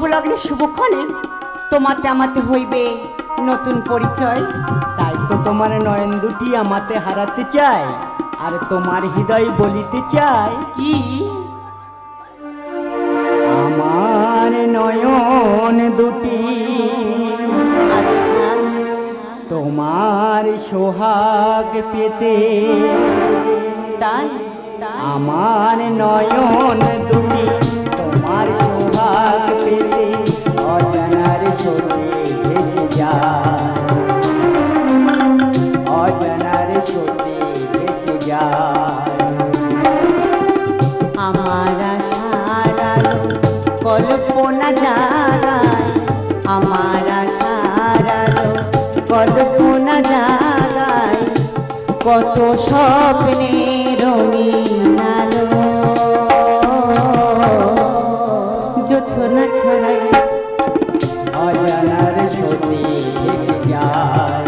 শুভ লগ্নে শুভক্ষণে তোমাতে আমাতে হইবে নতুন পরিচয়। তাই তো তোমার নয়ন দুটি আমাতে হারাতে চাই, আর তোমার হৃদয় বলিতে চাই কি আমার নয়ন দুটি আচ্ছা তোমার সোহাগ পেতে। তাই আমার নয়ন দুটি তোমার সোহাগ পেতে অজানার স্রোতে ভেসে যায়, অজানার স্রোতে ভেসে যায়। আমার আশার আলো কল্পনা জাগায়, আমার আশার আলো কল্পনা জাগায়, কত স্বপ্নে রঙিন আলো জোছনা ছড়ায়। অজানার স্রোতে ভেসে যায়,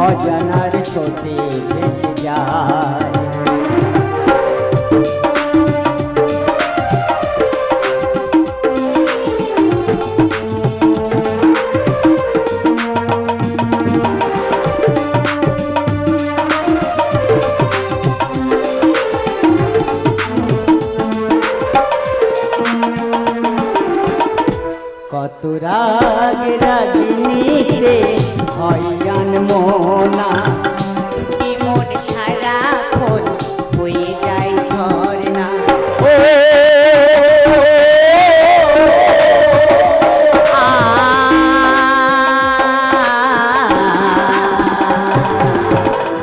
অজানার স্রোতে ভেসে যায়। কত রাগ রাগিনীতে হইয়ান মোনা, কি মন সারাক্ষণ হয়ে যায় ঝরনা। ও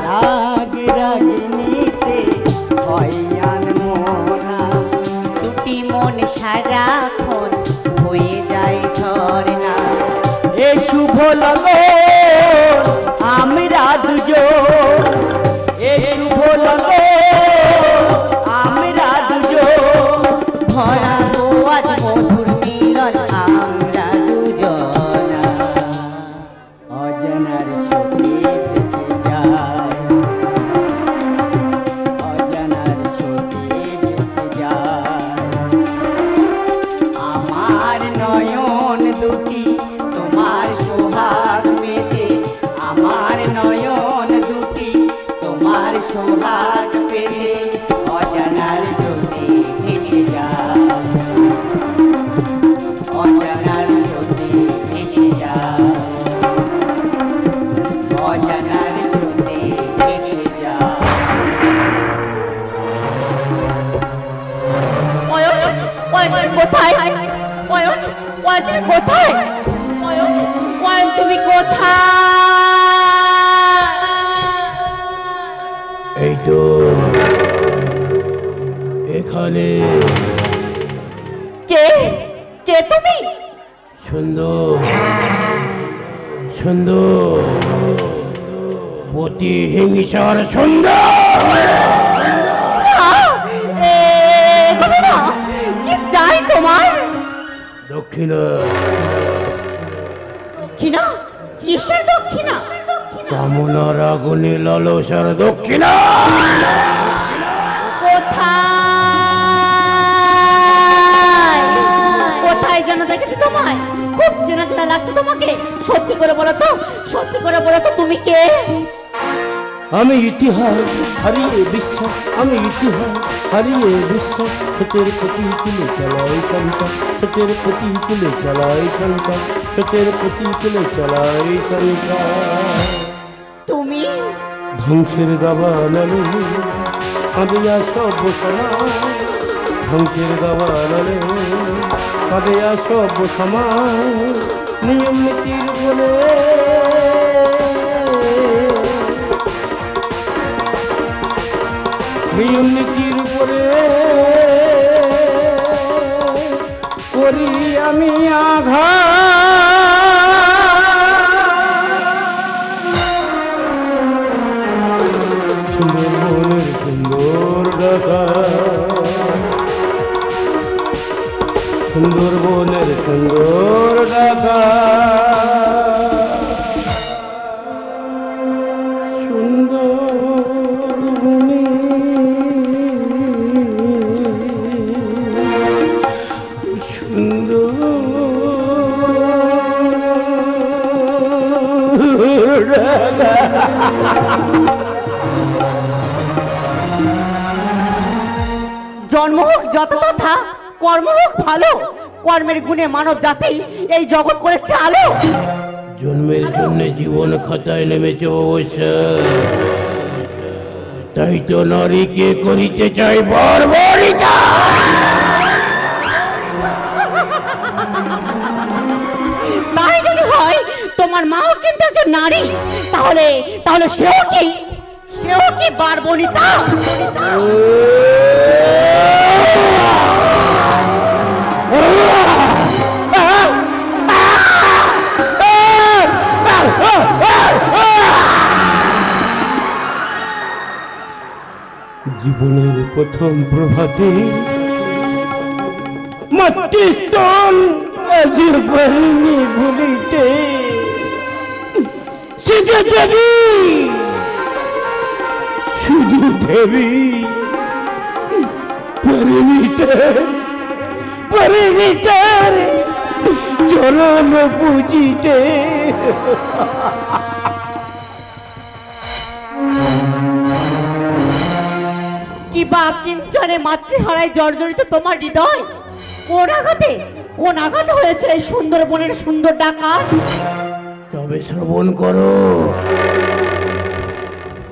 রাগ রাগিনীতে হইয়ান মোনা, দুটি মন সারাক্ষণ হয়ে যায় ঝরনা। এ শুভ লগন আমরা দুজন, এ শুভ লগন আমরা দুজন, ভরাবো আজ মধুর মিলন আমরা দুজনা। অজানার স্রোতে ভেসে যায়, অজানার স্রোতে ভেসে যায়। আমার নয়ন দুটি তোমার সোহাগ পেতে, আমার নয়ন দুটি তোমার সোহাগ পেতে অজানার স্রোতে ভেসে যায়, অজানার স্রোতে ভেসে যায়, অজানার স্রোতে ভেসে যায়। অয়ন, অয়ন তুমি কোথায়? অয়ন, অয়ন তুমি কোথায়? অয়ন, অয়ন তুমি কোথায়? এই তো এখানে। কে কে তুমি? সুন্দর সুন্দর প্রতিহিংসার সুন্দর। এভাবে না, কি চাই তোমার? দক্ষিণা দক্ষিণা? কিসের দক্ষিণা? কামনার আগুনে লালসার দক্ষিণা। কোথায় কোথায় যেন দেখেছি তোমায়, খুব চেনা চেনা লাগছে তোমাকে। সত্যি করে বলো তো, সত্যি করে বলো তো তুমি কে? আমি ইতিহাস হারিয়ে বিশ্বাস, আমি ইতিহাস হারিয়ে বিশ্বাস, সত্যের প্রতিকূলে চালাই সন্তান, সত্যের প্রতিকূলে চালাই সন্তান, সত্যের প্রতিকূলে চালাই সন্তান। তুমি ধ্বংসের দাবানলে কাঁদিয়া সব সমাজ, ধ্বংসের দাবানলে কাঁদিয়া সব সমাজ, নিয়ম নীতির বলে নিয়ম নীতির উপরে করি আমি আঘাত। সুন্দরবনের সুন্দর ঢাকা, সুন্দরবনের সুন্দর ঢাকা, সুন্দরবনে জন্ম হোক যত তথা, কর্ম হোক ভালো, কর্মের গুণে মানব জাতি এই জগৎ করেছে আলো। জন্মের জন্য জীবন খাতায় নেমেছে অবশ্য, তাই তো নারীকে করিতে চাই বর্বরিতা। তাই যদি হয় তোমার মাও কিন্তু একজন নারী, তাহলে তাহলে সেও কি বারবনিতা? জীবনের প্রথম প্রভাতে মাতৃস্তন আজ পারিনি ভুলিতে, সে যে দেবী, শুধু দেবী, পারিনি তার চরণ পুজিতে। কি বা কিঞ্চনে মাতৃহারায় জর্জরিত তোমার হৃদয়? কোন আঘাতে হয়েছে এই সুন্দর বনের সুন্দর ডাকাত? তবে শ্রবণ করো,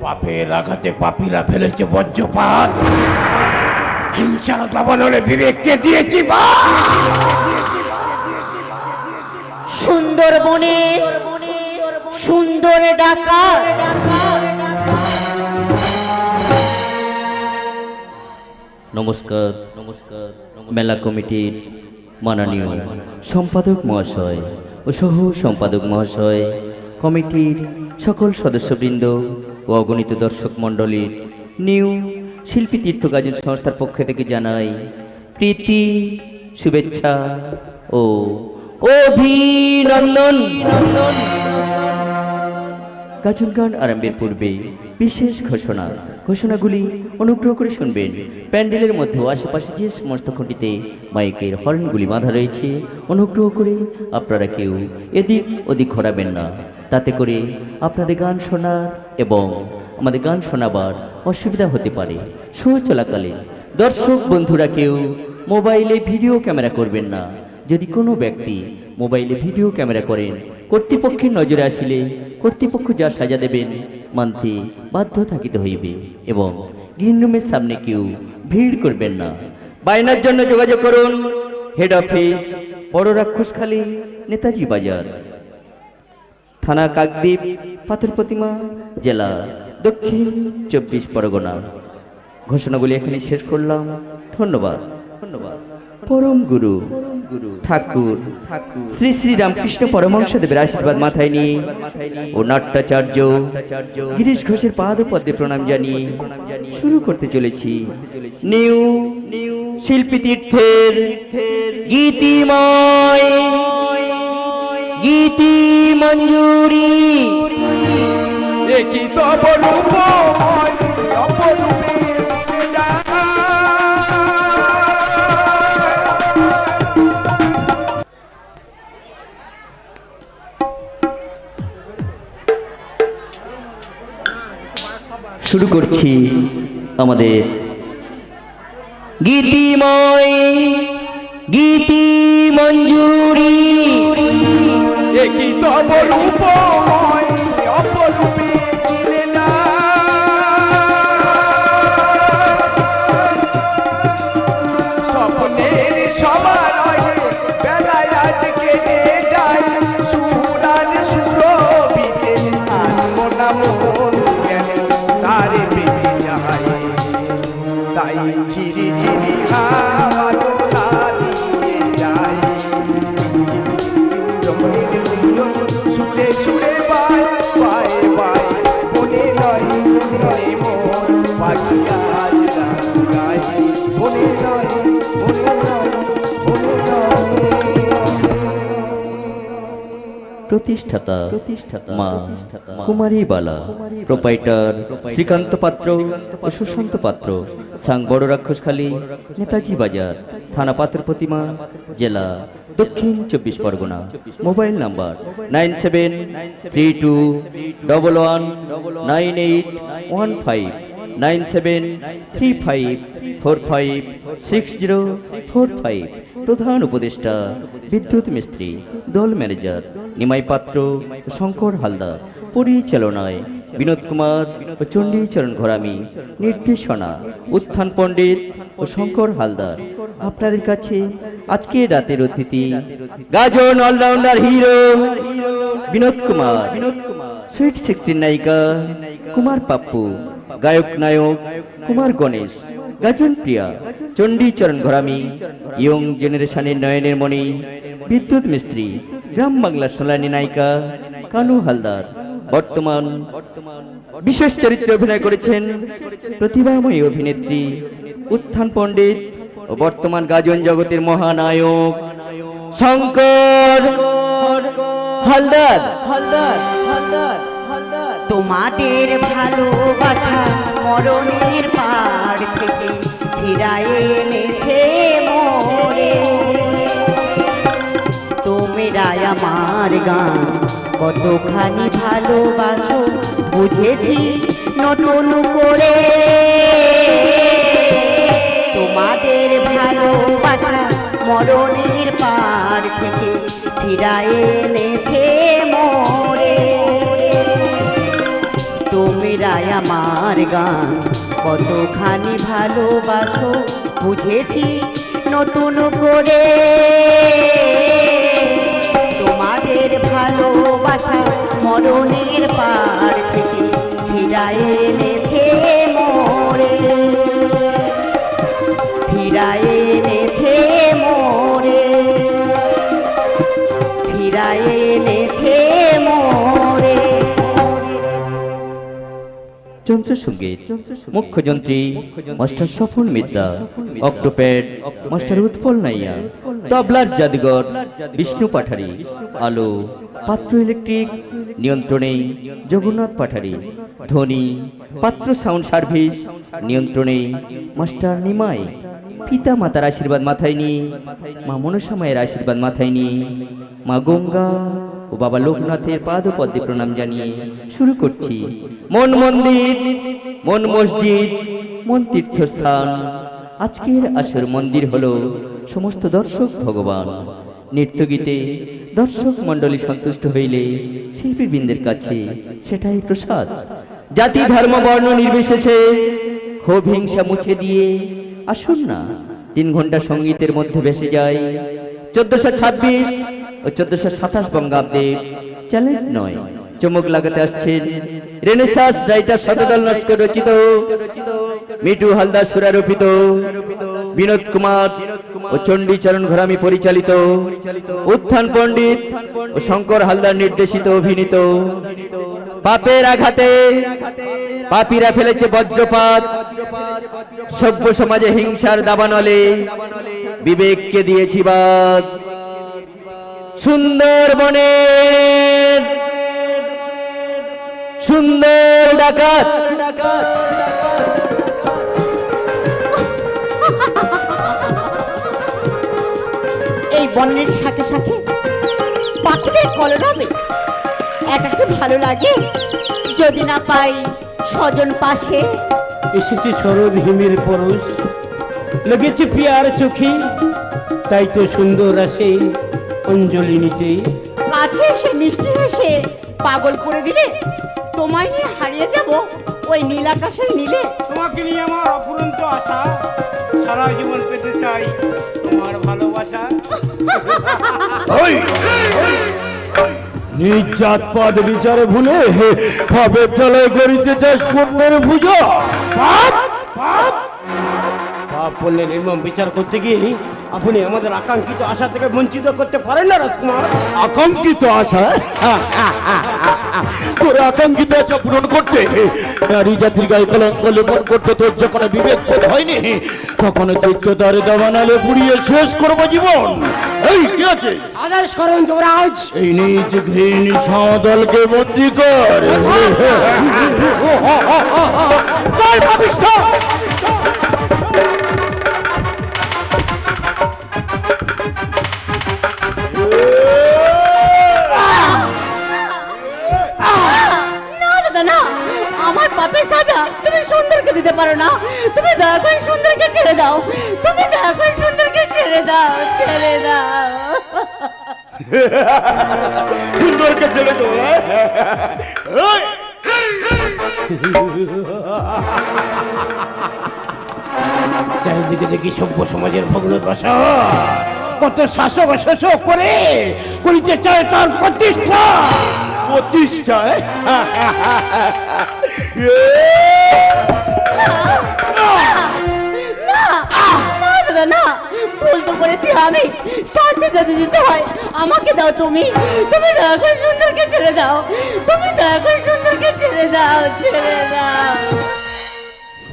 পাপের আঘাতে পাপীরা ফেলেছে বজ্রপাত, হিংসারতা বনলে বিবেককে দিয়েছি বা। সুন্দর বনে সুন্দর ডাকাত। নমস্কার, মেলা কমিটির মাননীয় সম্পাদক মহাশয় ও সহ সম্পাদক মহাশয়, কমিটির সকল সদস্যবৃন্দ ও অগণিত দর্শক মণ্ডলীর নিউ শিল্পী তীর্থ গাজন সংস্থার পক্ষ থেকে জানাই প্রীতি, শুভেচ্ছা ও অভিনন্দন। গাজন গান আরম্ভের পূর্বে বিশেষ ঘোষণাগুলি অনুগ্রহ করে শুনবেন। প্যান্ডেলের মধ্যে আশেপাশে যে সমস্ত খুঁটিতে মাইকের হর্নগুলি বাঁধা রয়েছে, অনুগ্রহ করে আপনারা কেউ এদিক ওদিক ঘোরাবেন না, তাতে করে আপনাদের গান শোনার এবং আমাদের গান শোনাবার অসুবিধা হতে পারে। শো চলাকালীন দর্শক বন্ধুরা কেউ মোবাইলে ভিডিও ক্যামেরা করবেন না। যদি কোনো ব্যক্তি মোবাইলে ভিডিও ক্যামেরা করেন, কর্তৃপক্ষের নজরে আসিলে কর্তৃপক্ষ যা সাজা দেবেন মানতে বাধ্য থাকিতে হইবে। এবং গ্রিন রুমের সামনে কেউ ভিড় করবেন না। বায়নার জন্য যোগাযোগ করুন হেড অফিস, বড় রাক্ষসখালী, নেতাজি বাজার, থানা কাকদ্বীপ, পাথর প্রতিমা, জেলা দক্ষিণ 24 পরগনা। ঘোষণাগুলি এখানে শেষ করলাম। ধন্যবাদ। পরম গুরু ঠাকুর শ্রী শ্রী রামকৃষ্ণ পরমহংসদেবের আশীর্বাদ মাথায় নিয়ে ও নাট্যাচার্য গিরিশ ঘোষের পাদ পদ্মে প্রণাম জানিয়ে শুরু করতে চলেছি নিউ শিল্পী তীর্থের গীতিময় গীতি মঞ্জুরি। একই তব রূপময় অপরূপে শুরু করছি আমাদের গীতিময় গীতি মঞ্জুরি। একই তব রূপময় অপরূপে দিলে না, স্বপ্নের সমারোহে বেলায় আজ কেটে যায়, সুরার সুরভিতে আনমনা মন গেল তারে পেতে যায়। তাই ঝিরি ঝিরি হাওয়া দোলা দিয়ে যায়, সুরে সুরে বাই বাই বাই, বনে নয় বনে মোর পাখি আজ গায়, বনে নয় বনে নয় বনে নয়। প্রতিষ্ঠাতা মা কুমারী বালা, প্রোপাইটার শ্রীকান্ত পাত্র ও সুশান্ত পাত্র, সাং বড় রাক্ষসখালী, নেতাজি বাজার, থানা পাথর প্রতিমা, জেলা দক্ষিণ 24 পরগনা। Mobile number 9732119815। 9735456045। প্রধান উপদেষ্টা বিদ্যুৎ মিস্ত্রি, দল ম্যানেজার নিমাই পাত্র ও শঙ্কর হালদার। পরিচালনায় বিনোদ কুমার ও চণ্ডীচরণ ঘরামি। নির্দেশনা উত্থান পণ্ডিত ও শঙ্কর হালদার। আপনাদের কাছে আজকে রাতের অতিথি গাজন allrounder hero Binod Kumar, sweet 16 নায়িকা কুমার পাপ্পু, গায়ক নায়ক কুমার গণেশ, গাজন প্রিয়া, চণ্ডীচরণ ঘরামি, ইয়ং জেনারেশনের নয়নের মণি বিদ্যুৎ মিস্ত্রি, গ্রাম বাংলার সোলানি নায়িকা কানু হালদার। বর্তমান বিশেষ চরিত্রে অভিনয় করেছেন প্রতিভাময়ী অভিনেত্রী উত্থান পণ্ডিত ও বর্তমান গাজন জগতের মহানায়ক শঙ্কর হালদার। তোমাদের ভালোবাসা মরণের পার থেকে ফিরায় এনেছে মোরে। তোমরাই আমার গান কতখানি ভালোবাসো বুঝেছি নতুন করে। তোমাদের ভালোবাসা মরণের পার থেকে ফিরায় এনেছে মোরে। তোমরাই আমার গান কতখানি ভালোবাসো বুঝেছি নতুন করে। তোমাদের ভালোবাসা মরণের পার থেকে ফিরায় এনেছে মোরে। ফিরায় এনেছে মোরে। ফিরায় এনেছে মোরে। যন্ত্রসঙ্গীত মুখ্য যন্ত্রী মাস্টার সফল মিদ্দা, অক্টোপ্যাড মাস্টার উৎপল নাইয়া, তবলার জাদুঘর বিষ্ণু পাঠারি, আলো পাত্র ইলেকট্রিক নিয়ন্ত্রণে জগন্নাথ পাঠারি, ধ্বনি পাত্র সাউন্ড সার্ভিস নিয়ন্ত্রণে মাস্টার নিমাই। পিতা মাতার আশীর্বাদ মাথায় নিয়ে, মা মনসা মায়ের আশীর্বাদ মাথায় নিয়ে, মা গঙ্গা ও বাবা লোকনাথের পাদপদ্মে প্রণাম জানিয়ে শুরু করছি মন মন্দির, মন মসজিদ, মন তীর্থস্থান। আজকের আসর মন্দির হলো সমস্ত দর্শক ভগবান। নৃত্যগীতে দর্শক মণ্ডলী সন্তুষ্ট হইলে শিল্পীবৃন্দের কাছে সেটাই প্রসাদ। জাতি ধর্ম বর্ণ নির্বিশেষে ক্ষোভ হিংসা মুছে দিয়ে আসুন না 3 ঘন্টা সঙ্গীতের মধ্যে ভেসে যায় 1426 ও 1427 বঙ্গাব্দে। চ্যালেঞ্জ নয়, চমক লাগাতে আসছেন রেনেসাস রাইটার শতদল নস্কর রচিত, মিঠু হালদার সুরারোপিত, বিনোদ কুমার ও চণ্ডীচরণ ঘরামি পরিচালিত, উত্থান পণ্ডিত ও শঙ্কর হালদার নির্দেশিত অভিনীত পাপের আঘাতে পাপীরা ফেলেছে বজ্রপাত, সভ্য সমাজে হিংসার দাবানলে বিবেককে দিয়েছি বাদ। সুন্দরবনের সুন্দর ডাকাত এই বন্যের সাথে সাথে পাখিদের কলরবে একাকে ভালো লাগে যদি না পাই স্বজন পাশে। এসেছে শরৎ হিমের পরশ, লেগেছে পিয়ার চোখে, তাই তো সুন্দর আসে অঞ্জলি নিচে। কাছে এসে মিষ্টি হেসে পাগল করে দিলে তোমায় নিয়ে হারিয়ে যাব ওই নীল আকাশের নীলে। তোমাকে নিয়ে আমার অফুরন্ত আশা, সারা জীবন পেতে চাই তোমার ভালোবাসা। নিজ জাতপাত বিচারে ভুলে পাপের তলায় করিতে চাস পুণ্যের পূজা। পাপ পুণ্যের নির্মম বিচার করতে গিয়ে আপনি আমাদের আকাঙ্ক্ষিত আশা থেকে বঞ্চিত করতে পারেন না রাজকুমার। আকাঙ্ক্ষিত আশা? তোর আকাঙ্ক্ষিত আশা পূরণ করতে নারী জাতির গায়ে কলঙ্ক লেপন করতে তোর যখন বিবেক বোধ হয়নি, তখন দৈত্য দ্বারে দাবানালে পুড়িয়ে শেষ করবো জীবন। এই কি আছে? আদেশ করুন যুবরাজ। এই নিজ ঘৃণী সমদলকে বন্দী কর। জয় পাপিষ্ঠ! না দাদা না, আমার পাপের সাজা তুমি সুন্দরকে দিতে না, তুমি দয়া করে সুন্দরকে ছেড়ে দাও, তুমি দয়া করে সুন্দরকে ছেড়ে দাও, ছেড়ে দাও। সুন্দরকে ছেড়ে দো। এই! চারিদিকে দেখি সভ্য সমাজের ভগ্ন দশা, কত শাসক শোষক করে করিতে চায় তার প্রতিষ্ঠা। প্রতিষ্ঠায় দাদা না, ভুল তো করেছি আমি, শাস্তি যদি দিতে হয় আমাকে দাও, তুমি তুমি দয়া করে সুন্দরকে ছেড়ে দাও, তুমি দয়া করে সুন্দরকে ছেড়ে দাও, ছেড়ে দাও।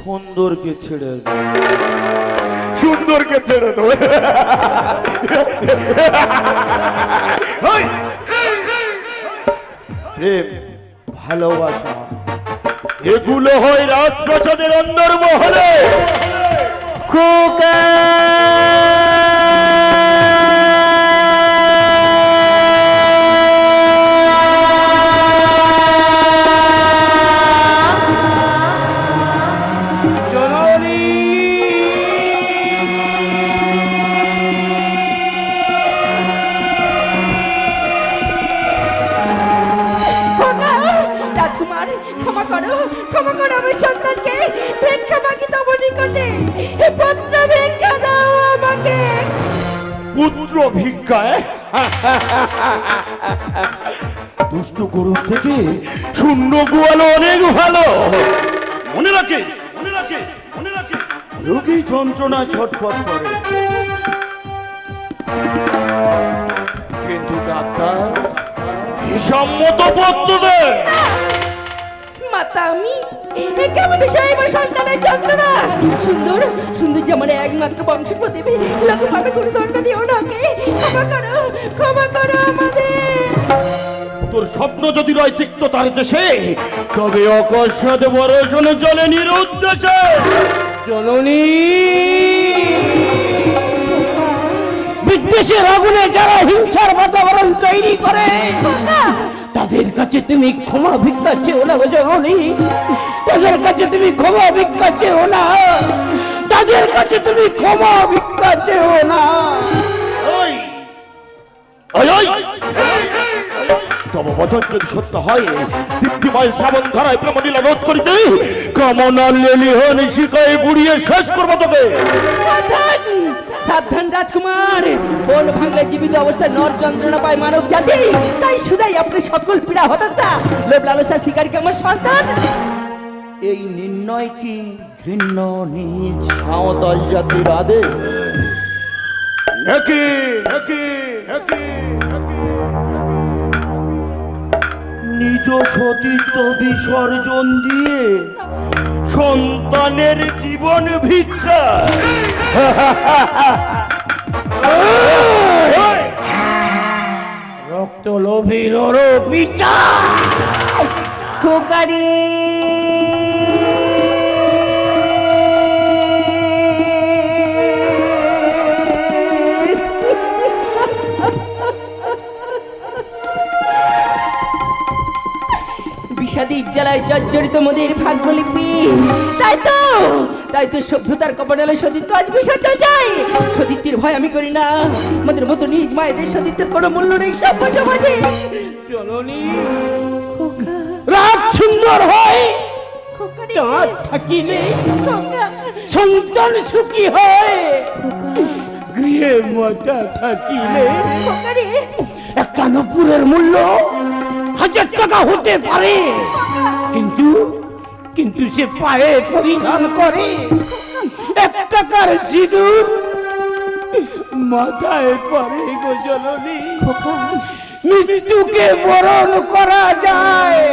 সুন্দরকে ছেড়ে দো, সুন্দরকে ছেড়ে দো। এই! প্রেম, ভালোবাসা এগুলো হয় রাজপ্রাসাদের অন্দরমহলে। খোকা জননী রাজকুমার, ক্ষমা করো, ক্ষমা করো আমার সন্তানকে। ভিক্ষা মাগি তব নিকটে, এ পুত্র ভিক্ষা দাও আমাকে। পুত্র ভিক্ষায়? দুষ্ট গরু থেকে শূন্য গোয়ালো অনেক ভালো। মনে রাখিস, মনে রাখিস, মনে রাখিস, রোগী যন্ত্রণা ছটফট করে, কিন্তু ডাক্তার হিসাব মতো পত্র দেয়। মাতা আমি কেমন সাহেব সন্তানের যন্ত্রণা। সুন্দর সুন্দর যে আমার একমাত্র বংশ প্রতিভি, লোকভাবে কোনো দণ্ড দিও নাকে। ক্ষমা করো, ক্ষমা করো আমাদের। তোর স্বপ্ন যদি রয় তিক্ততার দেশে, তবে অকস্মাৎ বর্ষণ জলে নিরুদ্দেশে। জননী, বিদ্বেষের আগুনে যারা হিংসার বাতাবরণ তৈরি করে, তাদের কাছে তুমি ক্ষমা ভিক্ষা চেও না গো জননী, তাদের কাছে তুমি ক্ষমা ভিক্ষা চেও না, তাদের কাছে তুমি ক্ষমা ভিক্ষা চেও না। ওই! ওই, ওই! তব বচন যদি সত্য হয়, দীপ্তিময় শ্রাবণ ধারায় প্রেমলীলা রোধ করিতে কামনা লেলিহন শিখায় পুড়িয়ে শেষ করবো তোকে। সাবধান, সাবধান রাজকুমার। বন ভাঙলে জীবিত অবস্থায় নর যন্ত্রণা পায় মানব জাতি, তাই শুধাই আপনি সকল পীড়া হতাশা, লোভ লালসা শিকারীকে আমার সন্তান। এই নির্ণয় কি ঘৃণ্য নিজ সাঁওতাল জাতির আদেশ? একই, একই, একই, নিজ সতীত্ব বিসর্জন দিয়ে সন্তানের জীবন ভিক্ষা। রক্ত লোভী নর বিচার। খোকারি বিষাদী জ্বালায় জর্জরিত মোদের ভাগ্যলিপি। তাই তো সভ্যতার কপালে সতীত্ব আজ বিসর্জন যায়। সতীত্বের ভয় আমি করি না, আমাদের মতো নিজ মায়েদের সতীত্বের কোনো মূল্য নেই সভ্য সমাজে। জননী, রাত সুন্দর হয়, চাঁদ থাকিলে সন্তান সুখী হয়, গৃহে মাতা থাকিলে একটা নপুরের মূল্য 1000 টাকা হতে পারে, কিন্তু কিন্তু সে পায়ে পরিধান করে 1 টাকার সিঁদুর, মাথায় পরে গো জননী। মৃত্যুকে বরণ করা যায়,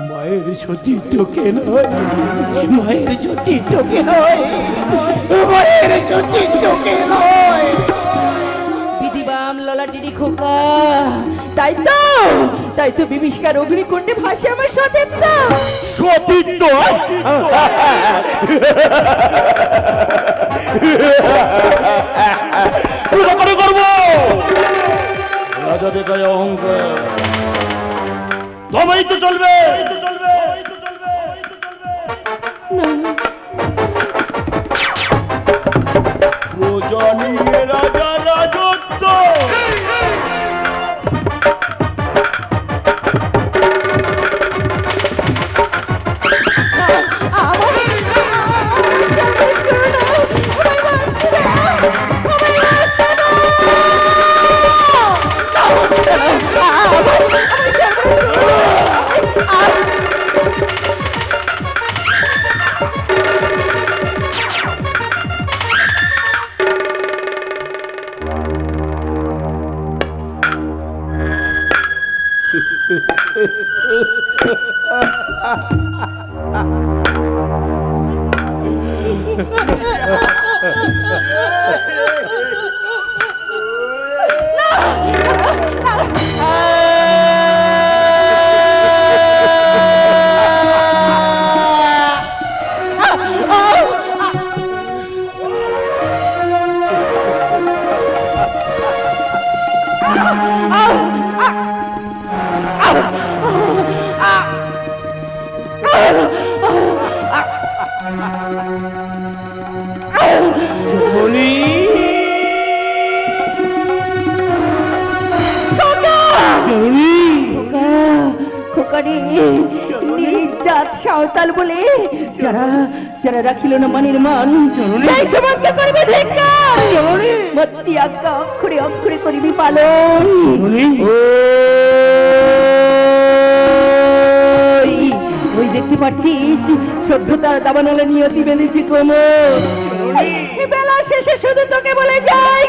মায়ের সতীত্বকে নয়, মায়ের সতীত্বকে নয়, মায়ের সতীত্বকে নয়। বিধিবাম ললাটিরি খোকা, তাই তো বিভীষিকার অগ্নিকুণ্ডে ভাসে আমার সতীত্ব। সতীত্ব করবো রাজা দেখায় অহংকার, তবেই তো চলবে। না জানিয়ে রাজা রাজত্ব। জাত সাঁওতাল বলে যারা যারা রাখিল না মানের মান সেই সমাজকে করবে ধিক্কার। মাতৃ আজ্ঞা অক্ষরে অক্ষরে করিবি পালন। ওই দেখতে পাচ্ছিস সভ্যতার দাবানলে নিয়তি বেঁধেছি কোমর। বেলা শেষে শুধু তোকে বলে যাই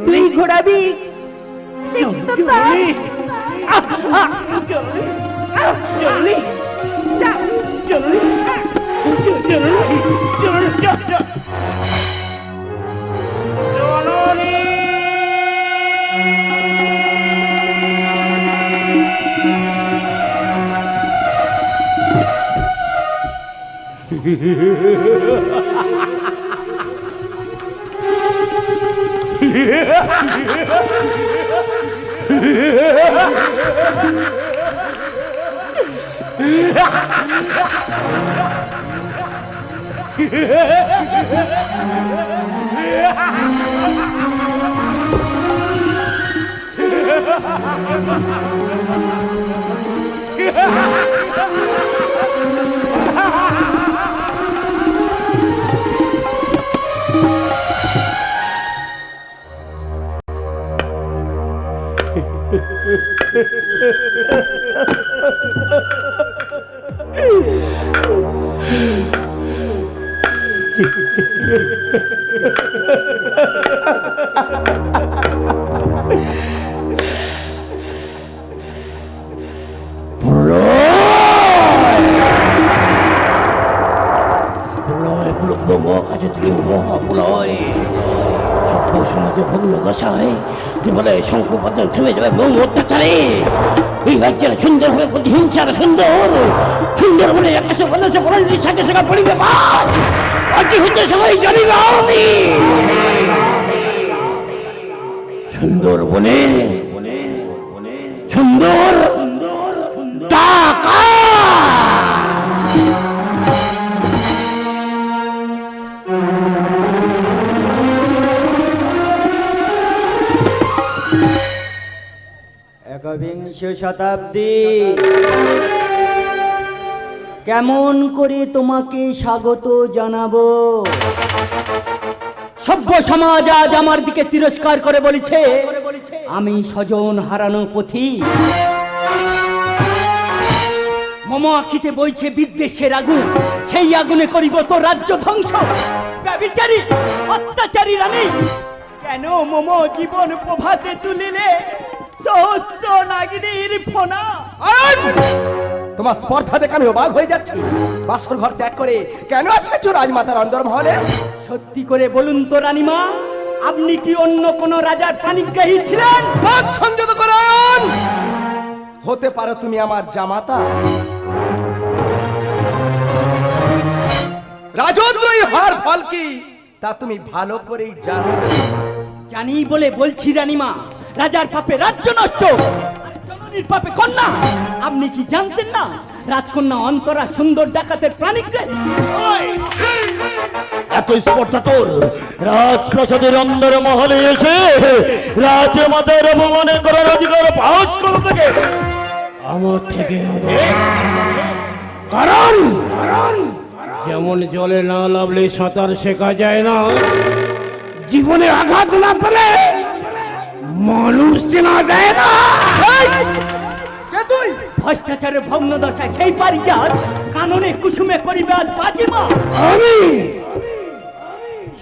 তুই ঘোরাবি মহাপ্রলয় সভ্য সমাজে ভগ্ন দশায় জীবনে শঙ্কুপাতন থেমে যাবে বহু অত্যাচারে। এই রাজ্যের সুন্দর হবে প্রতিহিংসার সুন্দর সুন্দর বলে আকাশে বাতাসে পড়ে শাখে শাখা পড়িবে মাছ আজ হইতে সবাই জানিবে আমি সুন্দর বনে সুন্দর টাকা। একবিংশ শতাব্দী কেমন করে তোমাকে স্বাগত জানাবো? সভ্য সমাজ আজ আমার দিকে তিরস্কার করে বলেছে আমি স্বজন হারানো পথিক। মম আখিতে বইছে বিদ্বেষের আগুন, সেই আগুনে করিব তো রাজ্য ধ্বংস। ব্যভিচারী অত্যাচারী রানী কেন মম জীবন প্রভাতে তুলিলে সহস্র নাগিনীর ফোনা। তোমার স্পর্ধা দেখে আমি অবাক হয়ে যাচ্ছি। বাসর ঘর ত্যাগ করে কেন এসেছো রাজমাতার অন্দরমহলে? সত্যি করে বলুন তো রানীমা, আপনি কি অন্য কোন রাজার পানিগ্রাহী ছিলেন? সংযত করুন। হতে পারো তুমি আমার জামাতা, রাজদ্রোহী হওয়ার ফল কি তা তুমি ভালো করেই জানো। জানি বলে বলছি রানীমা, রাজার পাপে রাজ্য নষ্ট, আর জননীর পাপে কন্যা। আপনি কি জানতেন না রাজকন্যা অন্তরা সুন্দর ডাকাতের প্রাণীকে এত স্পর্ধা তোর রাজপ্রাসাদের অন্দর মহলে এসে রাজমাতার অপমানে করার অধিকার পাস করো থেকে আমার থেকে কারণ যেমন জলে না নামলে সাঁতার শেখা যায় না, জীবনে আঘাত না পেলে মানুষ চেনা যায় না। কে তুই? ভ্রষ্টাচারের ভগ্ন দশায় সেই পারিজাত কাননে কুসুমে করিবে আজ বাজিমা। আমি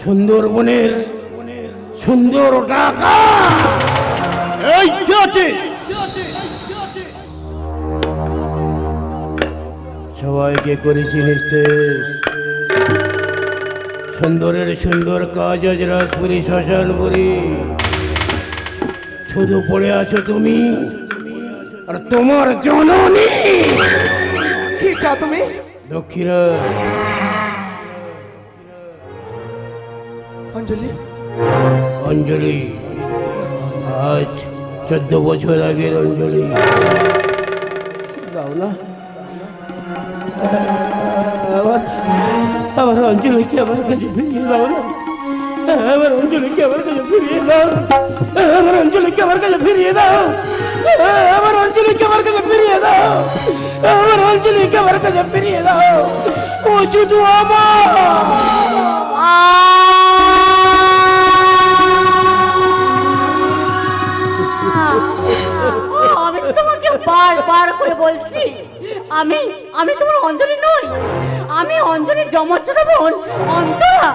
সুন্দরবনের সুন্দর টাকা। এই কি আছে? সবাইকে করেছি নিস্তেজ। সুন্দরের সুন্দর কাজ আজ রাজপুরী শ্মশানপুরী। শুধু পড়ে আছো তুমি আর তোমার জননী। কি চাও তুমি? দক্ষিণা অঞ্জলি, অঞ্জলি, আজ 14 বছর আগের অঞ্জলি। দাও না আমার অঞ্জলিকে আমার কাছে ফিরিয়ে দাও না। আমার অঞ্জলিকে আমার কাছে ফিরিয়ে দাও। আমার অঞ্জলিকে আমার কাছে ফিরিয়ে দাও। আমার অঞ্জলিকে আমার কাছে ফিরিয়ে দাও। আমার অঞ্জলিকে আমার কাছে ফিরিয়ে দাও। ও শুধু আমার। আমি তো তোমাকে বারবার করে বলছি, আমি আমি তোমার অঞ্জলি নই, আমি অঞ্জলি জমজ্জনা বোন অন্তরা।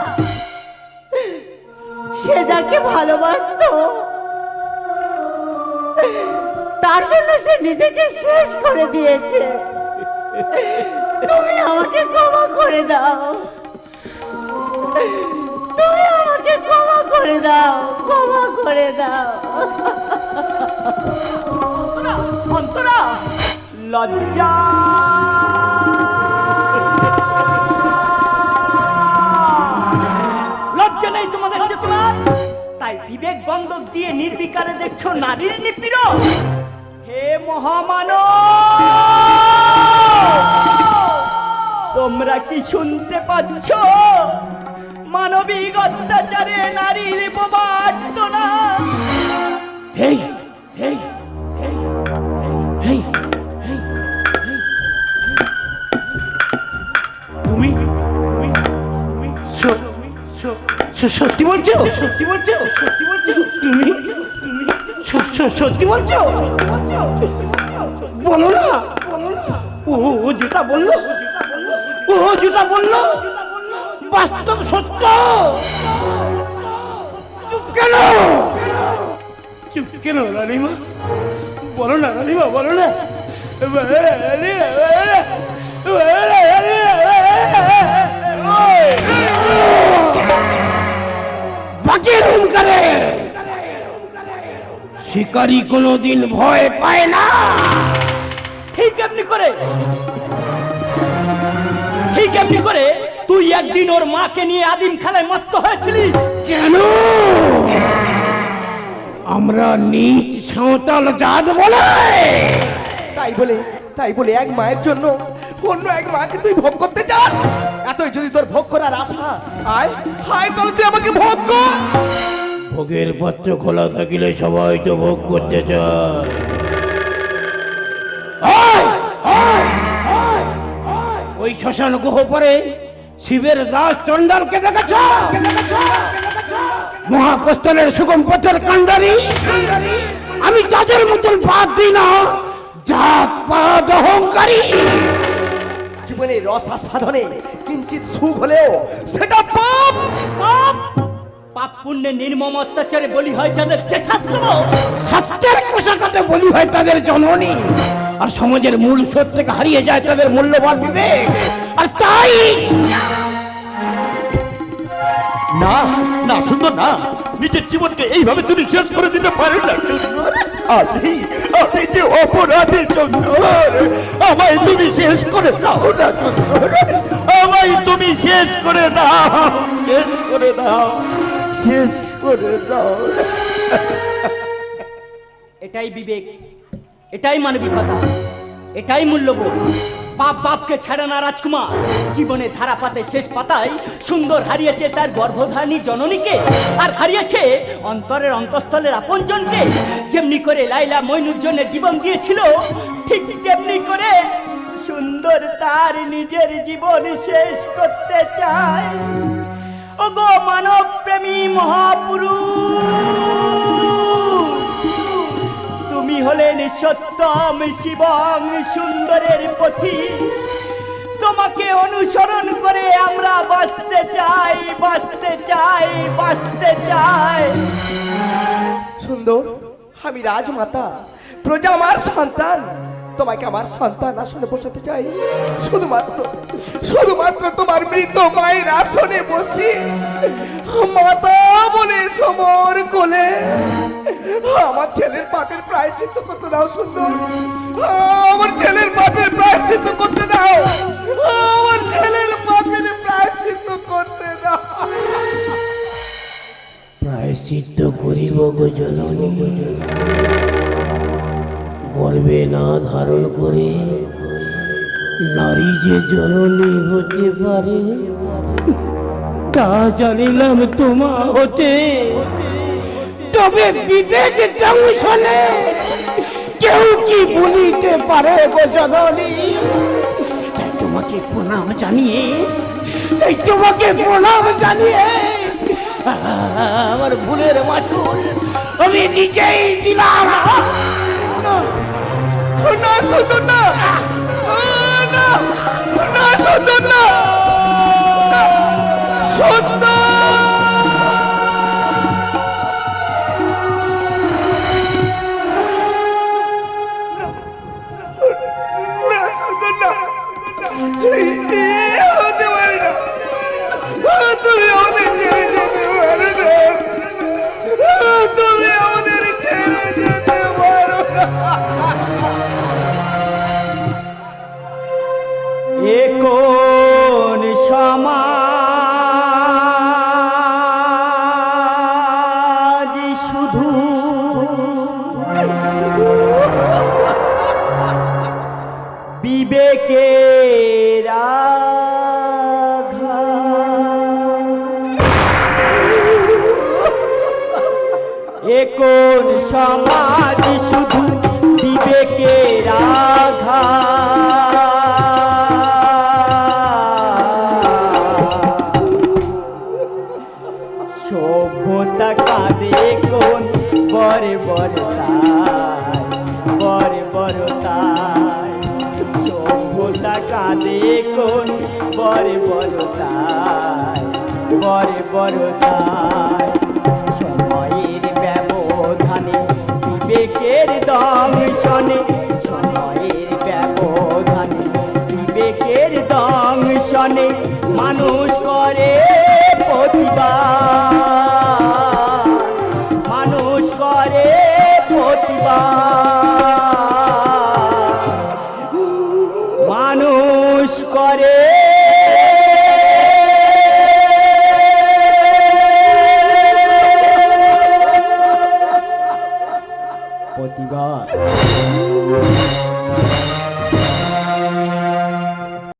সে যাকে ভালোবাসতো তার জন্য সে নিজেকে শেষ করে দিয়েছে। তুমি আমাকে ক্ষমা করে দাও, তুমি আমাকে ক্ষমা করে দাও, ক্ষমা করে দাও। অন্তরা, লজ্জা লজ্জা নেই তোমাদের চেতনা? তাই বিবেক বন্ধক দিয়ে নির্বিকারে দেখছো নারীর নিপীড়ন? হে মহামানব, তোমরা কি শুনতে পাচ্ছ? মানবিক অত্যাচারে নারীর বোমা আর্তনা। হেই হেই হেই হেই হেই। তুমি সত্যি বলছো? সত্যি বলছো? সত্যি বলছো? তুমি সত্যি বলছো? বলো না, বলো না। ও যেটা বললো, ও যেটা বললো বাস্তব সত্য। চুপ কেন? চুপ কেন রানীমা? বলো না রানীমা, বলো না। বাকি রুম করে শিকারী কোনোদিন ভয় পায় না। ঠিক এমনি করে, ঠিক এমনি করে তুই একদিন ওর মাকে নিয়ে আদিম খেলায় মত্ত হয়েছিলি। কেন? আমরা নিচ সাঁওতাল জাত বলে। তাই বলে এক মায়ের জন্য অন্য এক মাকে তুই ভোগ করতে চাস? এতই যদি তোর ভোগ করার আশা, আয় হায় তাহলে তুই আমাকে ভোগ কর। ভোগের পাত্র খোলা থাকিলে সবাই তো ভোগ করতে চায়। ওই শ্মশান গহ্বরে শিবের দাস চণ্ডালকে দেখেছ? মহাপ্রস্থানের সুগম পথের কাণ্ডারি। আমি তাদের মতন বাদ দিই না, জাত পাত অহংকারী। জীবনে রস সাধনে কিঞ্চিত সুখ হলেও সেটা পাপ। পাপ, পাপ পুণ্যে নির্মম অত্যাচারে বলি হয় যাদের দেশাত্ম। সত্যের পোশাকাতে বলি হয় তাদের জননী, আর সমাজের মূল সত্যকে হারিয়ে যায় তাদের মূল্যবান বিবেক। আর তাই না না, সুন্দর না, নিজের জীবনকে এইভাবে তুমি শেষ করে দিতে পারো না সুন্দর। আমি যে অপরাধী সুন্দর, আমায় তুমি শেষ করে দাও না সুন্দর, আমায় তুমি শেষ করে দাও, শেষ করে দাও, শেষ করে দাও। এটাই বিবেক, এটাই মানবিকতা, এটাই মূল্যবোধ। বাপ বাপকে ছাড়ে না রাজকুমার। জীবনে ধারা পাতে শেষ পাতায় সুন্দর হারিয়েছে তার গর্ভধারী জননীকে, আর হারিয়েছে অন্তরের অন্তঃস্থলের আপনজনকে। যেমনি করে লাইলা মইনুজ্জনের জীবন দিয়েছিল, ঠিক তেমনি করে সুন্দর তার নিজের জীবন শেষ করতে চায়। ওগো মানব প্রেমী মহাপুরুষ, তুমি হলেন সত্যম শিবং সুন্দরের পথি। তোমাকে অনুসরণ করে আমরা বাঁচতে চাই, বাঁচতে চাই, বাঁচতে চাই। সুন্দর, আমি রাজমাতা, প্রজা আমার সন্তান, তোমাকে আমার সন্তান আসনে বসাতে চাই। শুধুমাত্র শুধুমাত্র তোমার মৃত মায়ের আসনে বসি মাতা বলে সমর কোলে আমার ছেলের পাপের প্রায়শ্চিত্ত করতে দাও। সুন্দর, আমার ছেলের পাপের প্রায়শ্চিত্ত করতে দাও, আমার ছেলের পাপের প্রায়শ্চিত্ত করতে দাও। প্রায়শ্চিত্ত করিব গো জননী, গর্বে না ধারণ করে নারী যে জননী হতে পারে তা জানিলাম তোমা হতে। তবে বিবেক দংশনে কেউ কি বলিতে পারে গো জননী? তাই তোমাকে প্রণাম জানিয়ে, তাই তোমাকে প্রণাম জানিয়ে আমার ভুলের মাসুল আমি নিজেই দিলাম। না সুন্দর, না না না সুন্দর, না সুন্দর, না সুন্দর, না হতে পারে না। তুমি আমাদের ছেড়ে যেতে পারো না, তুমি আমাদের ছেড়ে যেতে পারো না। এ কোন সমাজ শুধু বিবেকের আঘাত। এ কোন সমাজ শুধু বিবেকের আঘাত। সভ্যতা কাঁদে কোন বড় বড় তাই, বড় বড় তাই। সভ্যতা কাঁদে কোন বড় বড় তাই, বড় বড় তাই। সময়ের ব্যবধানে বিবেকের দংশনে, সময়ের ব্যবধানে বিবেকের দংশনে মানুষ করে প্রতিবাদ, মানুষ করে প্রতিবাদ, মানুষ করে প্রতিবাদ।